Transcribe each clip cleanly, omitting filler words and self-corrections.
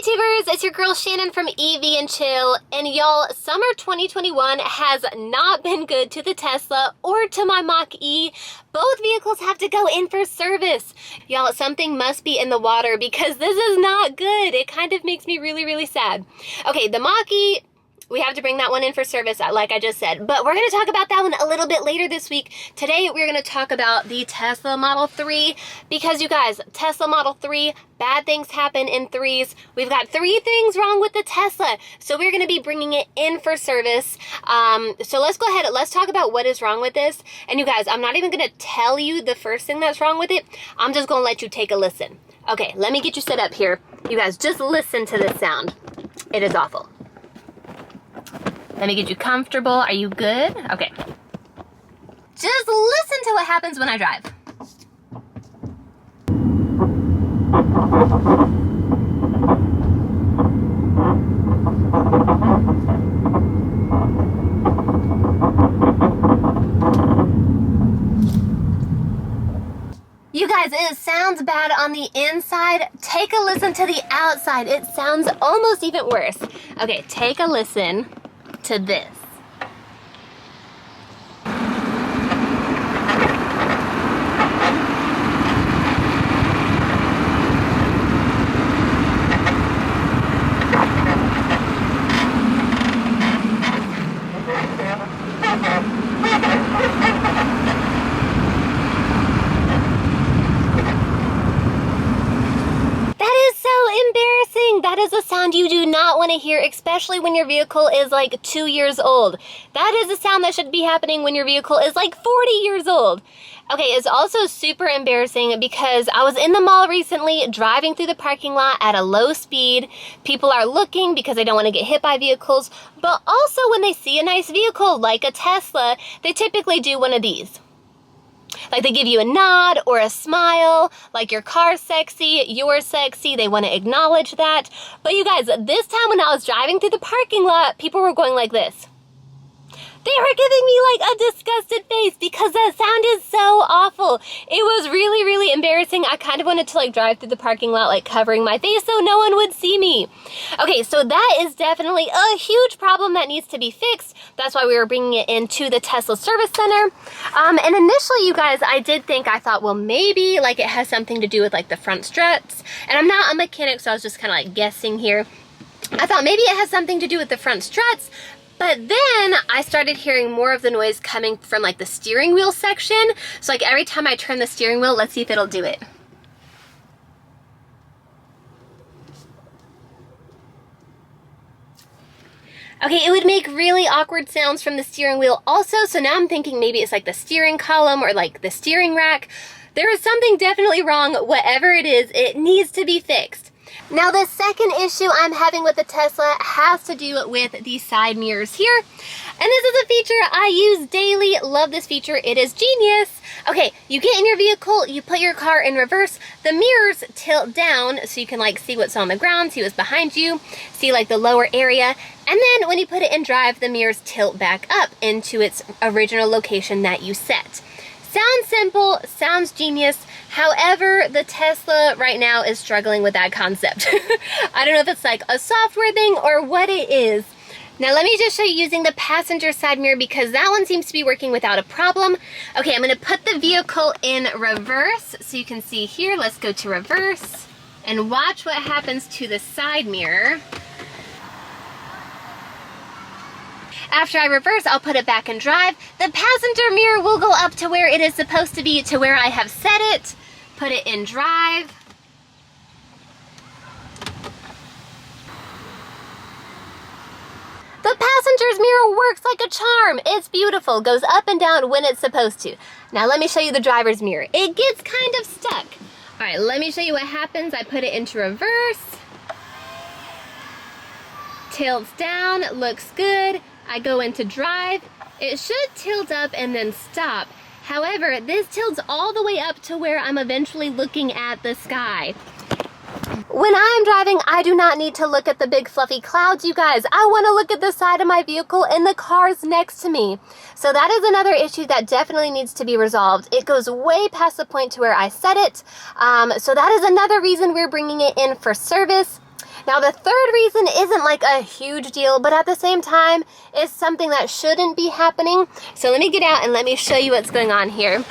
YouTubers, it's your girl Shannon from EV and Chill, and y'all, summer 2021 has not been good to the Tesla or to my Mach-E. Both vehicles have to go in for service. Y'all, something must be in the water because this is not good. It kind of makes me really sad. Okay, the Mach-E, we have to bring that one in for service, like I just said. But we're going to talk about that one a little bit later this week. Today, we're going to talk about the Tesla Model 3. Because, you guys, Tesla Model 3, bad things happen in threes. We've got 3 things wrong with the Tesla. So we're going to be bringing it in for service. So let's go ahead. Let's talk about what is wrong with this. And, you guys, I'm not even going to tell you the first thing that's wrong with it. I'm just going to let you take a listen. Okay, let me get you set up here. You guys, just listen to this sound. It is awful. Let me get you comfortable. Are you good? Okay. Just listen to what happens when I drive. You guys, it sounds bad on the inside. Take a listen to the outside. It sounds almost even worse. Okay, take a listen to this. That is a sound you do not want to hear, especially when your vehicle is like 2 years old. That is a sound that should be happening when your vehicle is like 40 years old. Okay, it's also super embarrassing because I was in the mall recently driving through the parking lot at a low speed. People are looking because they don't want to get hit by vehicles, but also when they see a nice vehicle like a Tesla, they typically do one of these. Like they give you a nod or a smile, like your car's sexy, you're sexy, they want to acknowledge that. But you guys, this time when I was driving through the parking lot, people were going like this. They were giving me like a disgusted face because that sound is so awful. It was really embarrassing. I kind of wanted to like drive through the parking lot like covering my face so no one would see me. Okay, so that is definitely a huge problem that needs to be fixed. That's why we were bringing it into the Tesla Service Center. And initially, you guys, I thought, well, maybe like it has something to do with like the front struts. And I'm not a mechanic, so I was just kind of like guessing here. I thought maybe it has something to do with the front struts. But then I started hearing more of the noise coming from like the steering wheel section. So like every time I turn the steering wheel, let's see if it'll do it. Okay, it would make really awkward sounds from the steering wheel also. So now I'm thinking maybe it's like the steering column or like the steering rack. There is something definitely wrong. Whatever it is, it needs to be fixed. Now, the second issue I'm having with the Tesla has to do with the side mirrors here. And this is a feature I use daily. Love this feature. It is genius. Okay, you get in your vehicle, you put your car in reverse. The mirrors tilt down so you can like see what's on the ground, see what's behind you, see like the lower area. And then when you put it in drive, the mirrors tilt back up into its original location that you set. Sounds simple, sounds genius. However, the Tesla right now is struggling with that concept. I don't know if it's like a software thing or what it is. Now let me just show you using the passenger side mirror because that one seems to be working without a problem. Okay, I'm gonna put the vehicle in reverse so you can see here. Let's go to reverse and watch what happens to the side mirror. After I reverse, I'll put it back in drive. The passenger mirror will go up to where it is supposed to be, to where I have set it. Put it in drive. The passenger's mirror works like a charm. It's beautiful, goes up and down when it's supposed to. Now let me show you the driver's mirror. It gets kind of stuck. All right, let me show you what happens. I put it into reverse. Tilts down, looks good. I go into drive. It should tilt up and then stop. However, this tilts all the way up to where I'm eventually looking at the sky. When I'm driving, I do not need to look at the big fluffy clouds, you guys. I want to look at the side of my vehicle and the cars next to me. So that is another issue that definitely needs to be resolved. It goes way past the point to where I set it. So that is another reason we're bringing it in for service. Now the third reason isn't like a huge deal, but at the same time is something that shouldn't be happening. So let me get out and let me show you what's going on here.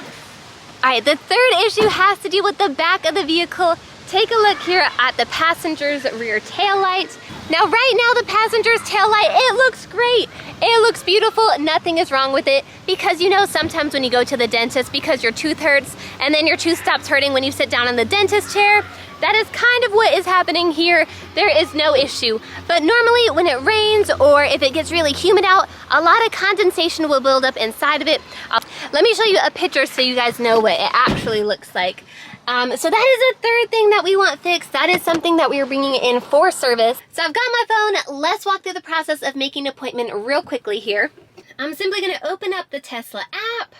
All right, the third issue has to do with the back of the vehicle. Take a look here at the passenger's rear tail light. Now right now the passenger's tail light, it looks great. It looks beautiful, nothing is wrong with it, because you know sometimes when you go to the dentist because your tooth hurts and then your tooth stops hurting when you sit down in the dentist chair, that is kind of what is happening here. There is no issue. But normally when it rains or if it gets really humid out, a lot of condensation will build up inside of it. Let me show you a picture so you guys know what it actually looks like. So that is the third thing that we want fixed. That is something that we are bringing in for service. So I've got my phone. Let's walk through the process of making an appointment real quickly here. I'm simply going to open up the Tesla app.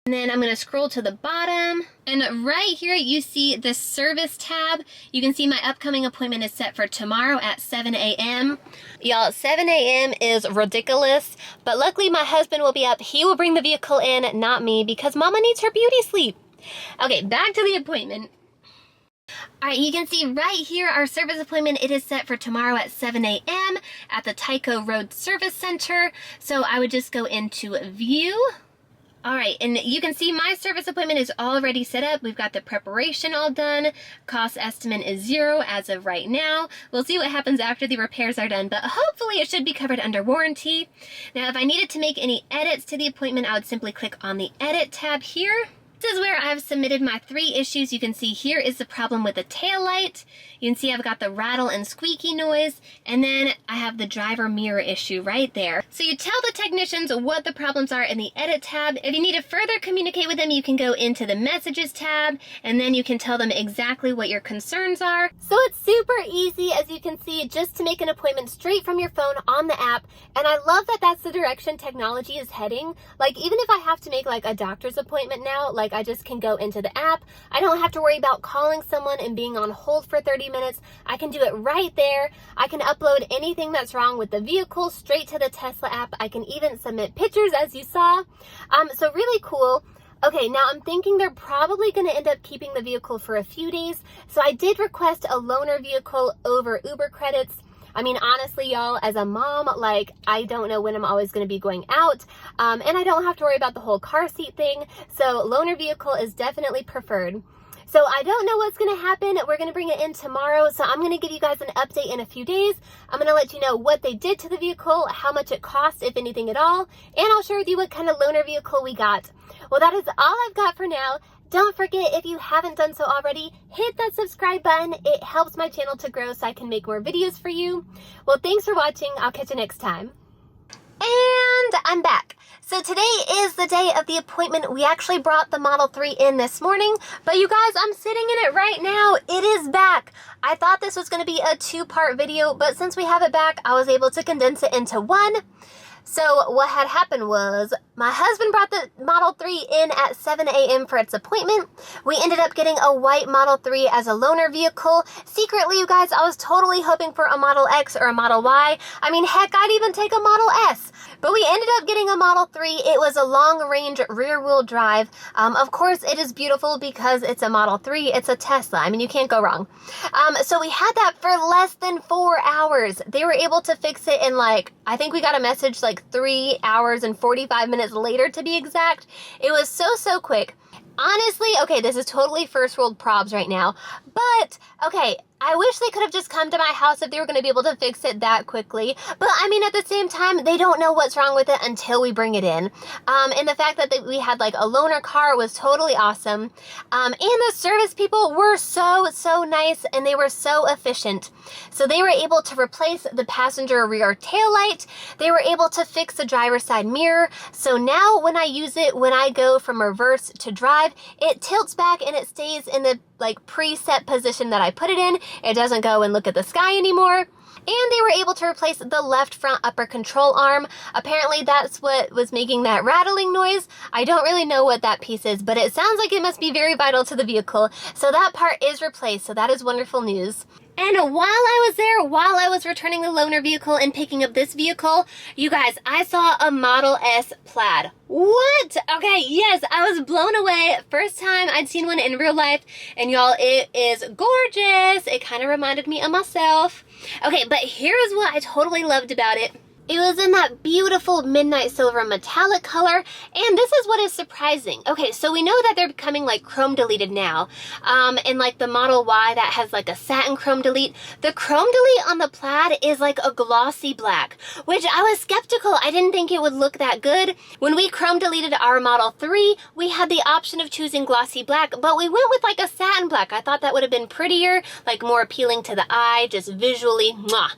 And then I'm going to scroll to the bottom. And right here you see the service tab. You can see my upcoming appointment is set for tomorrow at 7 a.m. Y'all, 7 a.m. is ridiculous. But luckily my husband will be up. He will bring the vehicle in, not me, because mama needs her beauty sleep. Okay, back to the appointment. All right, you can see right here our service appointment. It is set for tomorrow at 7 a.m. at the Tyco Road Service Center. So I would just go into view. All right, and you can see my service appointment is already set up. We've got the preparation all done. Cost estimate is 0 as of right now. We'll see what happens after the repairs are done, but hopefully it should be covered under warranty. Now, if I needed to make any edits to the appointment, I would simply click on the Edit tab here. This is where I've submitted my 3 issues. You can see here is the problem with the tail light. You can see I've got the rattle and squeaky noise, and then I have the driver mirror issue right there. So you tell the technicians what the problems are in the edit tab. If you need to further communicate with them, you can go into the messages tab, and then you can tell them exactly what your concerns are. So it's super easy, as you can see, just to make an appointment straight from your phone on the app. And I love that that's the direction technology is heading. Like, even if I have to make like a doctor's appointment now, like I just can go into the app. I don't have to worry about calling someone and being on hold for 30 minutes. I can do it right there. I can upload anything that's wrong with the vehicle straight to the Tesla app. I can even submit pictures, as you saw. So really cool. Okay, now I'm thinking they're probably going to end up keeping the vehicle for a few days. So I did request a loaner vehicle over Uber credits. I mean, honestly, y'all, as a mom, like, I don't know when I'm always going to be going out, and I don't have to worry about the whole car seat thing, so loaner vehicle is definitely preferred. So I don't know what's going to happen. We're going to bring it in tomorrow, so I'm going to give you guys an update in a few days. I'm going to let you know what they did to the vehicle, how much it cost, if anything at all, and I'll share with you what kind of loaner vehicle we got. Well, that is all I've got for now. Don't forget, if you haven't done so already, hit that subscribe button. It helps my channel to grow so I can make more videos for you. Well, thanks for watching. I'll catch you next time. And I'm back. So today is the day of the appointment. We actually brought the Model 3 in this morning, but you guys, I'm sitting in it right now. It is back. I thought this was going to be a 2-part video, but since we have it back, I was able to condense it into one. So what had happened was my husband brought the Model 3 in at 7 a.m. for its appointment. We ended up getting a white Model 3 as a loaner vehicle. Secretly, you guys, I was totally hoping for a Model X or a Model Y. I mean, heck, I'd even take a Model S. But we ended up getting a Model 3. It was a long-range rear-wheel drive. Of course, it is beautiful because it's a Model 3. It's a Tesla. I mean, you can't go wrong. So we had that for less than 4 hours. They were able to fix it in, like, I think we got a message like 3 hours and 45 minutes later, to be exact. It was so quick. Honestly, okay, this is totally first world probs right now, but okay, I wish they could have just come to my house if they were going to be able to fix it that quickly. But I mean, at the same time, they don't know what's wrong with it until we bring it in. And the fact that we had like a loaner car was totally awesome. And the service people were so nice, and they were so efficient. So they were able to replace the passenger rear tail light. They were able to fix the driver's side mirror. So now when I use it, when I go from reverse to drive, it tilts back and it stays in the like preset position that I put it in. It doesn't go and look at the sky anymore. And they were able to replace the left front upper control arm. Apparently that's what was making that rattling noise. I don't really know what that piece is, but it sounds like it must be very vital to the vehicle. So that part is replaced, so that is wonderful news. And while I was there, while I was returning the loaner vehicle and picking up this vehicle, you guys, I saw a Model S Plaid. What? Okay, yes, I was blown away. First time I'd seen one in real life, and y'all, it is gorgeous. It kind of reminded me of myself. Okay, but here's what I totally loved about it. It was in that beautiful midnight silver metallic color, and this is what is surprising. Okay, so we know that they're becoming like chrome deleted now, and like the Model Y that has like a satin chrome delete. The chrome delete on the Plaid is like a glossy black, which I was skeptical. I didn't think it would look that good. When we chrome deleted our Model 3, we had the option of choosing glossy black, but we went with like a satin black. I thought that would have been prettier, like more appealing to the eye, just visually, mwah.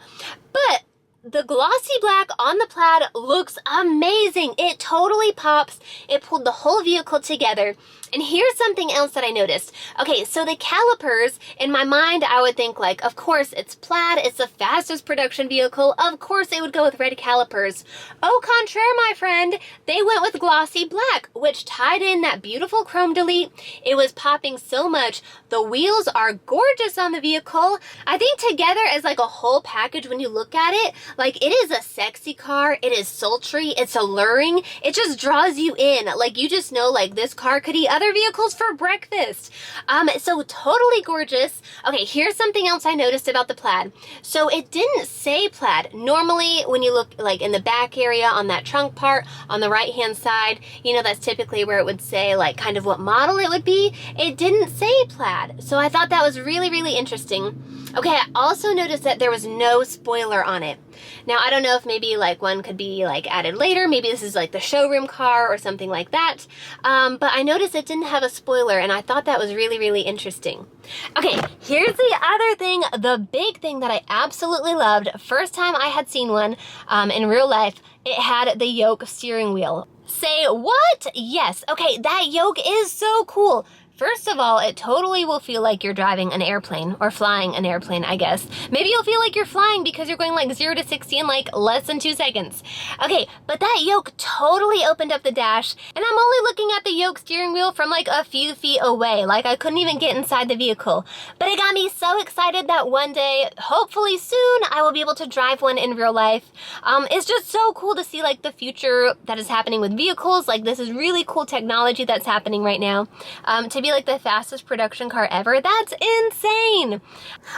But the glossy black on the Plaid looks amazing. It totally pops. It pulled the whole vehicle together. And here's something else that I noticed. Okay, so the calipers, in my mind, I would think like, of course, it's Plaid. It's the fastest production vehicle. Of course, they would go with red calipers. Au contraire, my friend, they went with glossy black, which tied in that beautiful chrome delete. It was popping so much. The wheels are gorgeous on the vehicle. I think together as like a whole package, when you look at it, like it is a sexy car. It is sultry. It's alluring. It just draws you in. Like you just know like this car could eat other vehicles for breakfast. So totally gorgeous. Okay, here's something else I noticed about the Plaid. So it didn't say Plaid. Normally when you look like in the back area on that trunk part on the right hand side, you know, that's typically where it would say like kind of what model it would be. It didn't say Plaid. So I thought that was really, really interesting. Okay, I also noticed that there was no spoiler on it. Now, I don't know if maybe like one could be like added later. Maybe this is like the showroom car or something like that. But I noticed it didn't have a spoiler, and I thought that was really, really interesting. Okay, here's the other thing, the big thing that I absolutely loved. First time I had seen one in real life, it had the yoke steering wheel. Say what? Yes. Okay, that yoke is so cool. First of all, it totally will feel like you're driving an airplane or flying an airplane, I guess. Maybe you'll feel like you're flying because you're going like 0 to 60 in like less than 2 seconds. Okay, but that yoke totally opened up the dash, and I'm only looking at the yoke steering wheel from like a few feet away. Like I couldn't even get inside the vehicle. But it got me so excited that one day, hopefully soon, I will be able to drive one in real life. It's just so cool to see like the future that is happening with vehicles. Like this is really cool technology that's happening right now. To be like the fastest production car ever, that's insane.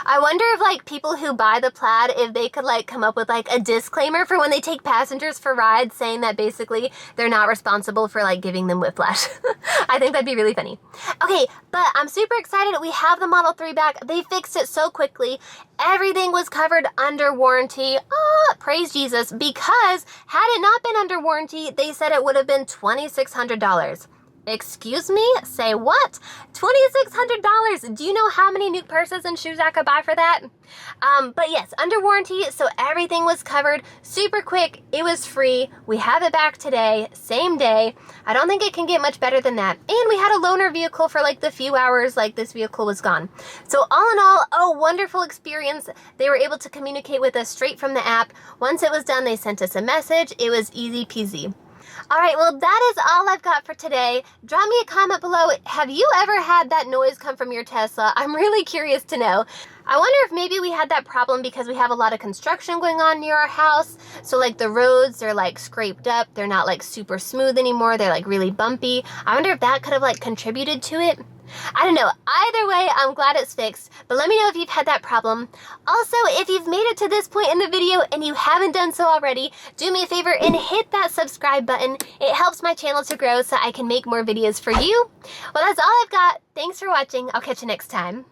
I wonder if like people who buy the Plaid, if they could like come up with like a disclaimer for when they take passengers for rides saying that basically they're not responsible for like giving them whiplash. I think that'd be really funny. Okay, but I'm super excited. We have the Model 3 back. They fixed it so quickly. Everything was covered under warranty. Oh, praise Jesus, because had it not been under warranty, they said it would have been $2,600. Excuse me? Say what? $2,600. Do you know how many new purses and shoes I could buy for that? But yes, under warranty, so everything was covered super quick. It was free. We have it back today, same day. I don't think it can get much better than that. And we had a loaner vehicle for like the few hours like this vehicle was gone. So all in all, a wonderful experience. They were able to communicate with us straight from the app. Once it was done, they sent us a message. It was easy peasy. All right, well, that is all I've got for today. Drop me a comment below. Have you ever had that noise come from your Tesla? I'm really curious to know. I wonder if maybe we had that problem because we have a lot of construction going on near our house. So like the roads are like scraped up. They're not like super smooth anymore. They're like really bumpy. I wonder if that could have like contributed to it. I don't know. Either way, I'm glad it's fixed, but let me know if you've had that problem. Also, if you've made it to this point in the video and you haven't done so already, do me a favor and hit that subscribe button. It helps my channel to grow so I can make more videos for you. Well, that's all I've got. Thanks for watching. I'll catch you next time.